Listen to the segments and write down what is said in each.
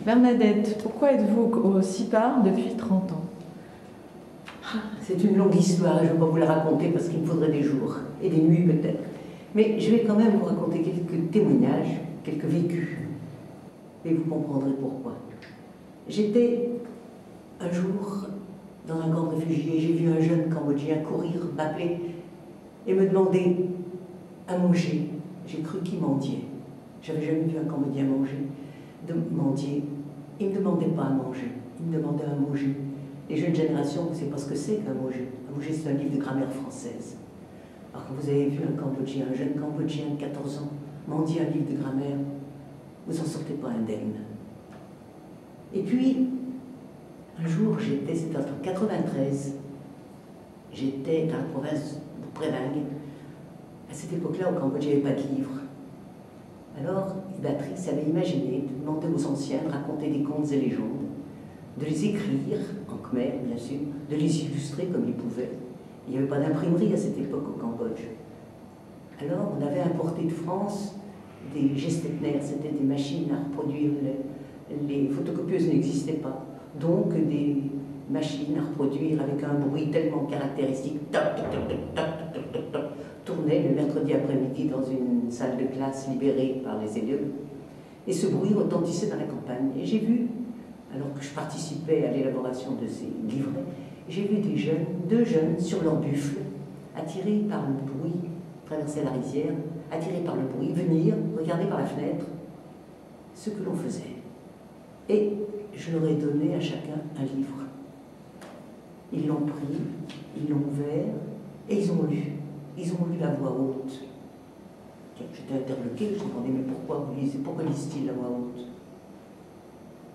Bernadette, pourquoi êtes-vous au CIPAR depuis 30 ans? C'est une longue histoire et je ne vais pas vous la raconter parce qu'il me faudrait des jours et des nuits peut-être. Mais je vais quand même vous raconter quelques témoignages, quelques vécus. Et vous comprendrez pourquoi. J'étais un jour dans un camp de réfugiés, j'ai vu un jeune Cambodgien courir, m'appeler et me demander à manger. J'ai cru qu'il mendiait. J'avais jamais vu un Cambodgien mendier. Il ne me demandait pas à manger, il me demandait à manger. Les jeunes générations, vous ne savez pas ce que c'est qu'un manger. Un manger, c'est un livre de grammaire française. Alors quand vous avez vu un Cambodgien, un jeune Cambodgien de 14 ans, mendier un livre de grammaire, vous n'en sortez pas indemne. Et puis, un jour, c'était en 93, j'étais dans la province de Prévingue. À cette époque-là, au Cambodge, il n'y avait pas de livres. Alors, Béatrice avait imaginé de demander aux anciens de raconter des contes et légendes, de les écrire, en khmer bien sûr, de les illustrer comme ils pouvaient. Il n'y avait pas d'imprimerie à cette époque au Cambodge. Alors, on avait importé de France des gestetner, c'était des machines à reproduire, les photocopieuses n'existaient pas. Donc, des machines à reproduire avec un bruit tellement caractéristique, toc, toc, toc, toc, toc, toc, toc, toc, tournait le mercredi après-midi dans une salle de classe libérée par les élèves. Et ce bruit retentissait dans la campagne. Et j'ai vu, alors que je participais à l'élaboration de ces livrets, j'ai vu deux jeunes sur leur buffle, attirés par le bruit, traverser la rizière, attirés par le bruit, venir, regarder par la fenêtre ce que l'on faisait. Et je leur ai donné à chacun un livre. Ils l'ont pris, ils l'ont ouvert, et ils ont lu. Ils ont lu à voix haute. J'étais interloqué, je me demandais, mais pourquoi vous lisez, pourquoi lisent-ils à voix haute?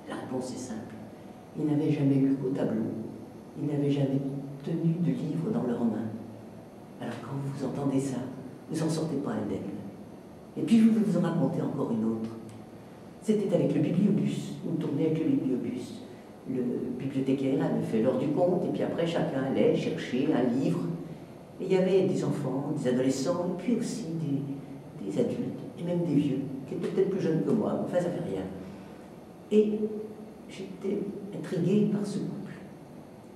La réponse est simple. Ils n'avaient jamais lu qu'au tableau. Ils n'avaient jamais tenu de livre dans leurs mains. Alors quand vous entendez ça, vous n'en sortez pas indemne. Et puis je vais vous en raconter encore une autre. C'était avec le bibliobus, une tournée avec le bibliobus. Le bibliothécaire avait fait l'heure du compte, et puis après chacun allait chercher un livre. Et il y avait des enfants, des adolescents, et puis aussi des adultes, et même des vieux, qui étaient peut-être plus jeunes que moi, enfin ça fait rien. Et j'étais intriguée par ce couple.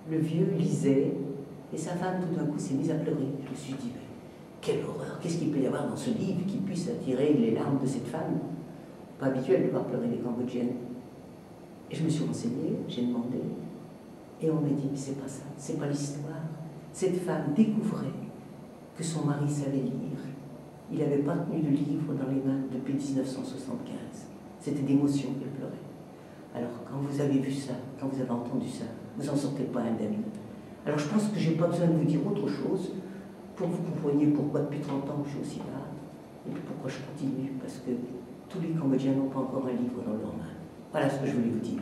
Le vieux lisait, et sa femme tout d'un coup s'est mise à pleurer. Je me suis dit, mais quelle horreur, qu'est-ce qu'il peut y avoir dans ce livre qui puisse attirer les larmes de cette femme? Pas habituel de voir pleurer les Cambodgiennes. Et je me suis renseignée, j'ai demandé, et on m'a dit, mais c'est pas ça, c'est pas l'histoire. Cette femme découvrait que son mari savait lire. Il n'avait pas tenu de livre dans les mains depuis 1975. C'était d'émotion qu'elle pleurait. Alors, quand vous avez vu ça, quand vous avez entendu ça, vous n'en sortez pas indemne. Alors, je pense que je n'ai pas besoin de vous dire autre chose pour que vous compreniez pourquoi depuis 30 ans je suis aussi là, et puis pourquoi je continue, parce que tous les Cambodgiens n'ont pas encore un livre dans leurs mains. Voilà ce que je voulais vous dire.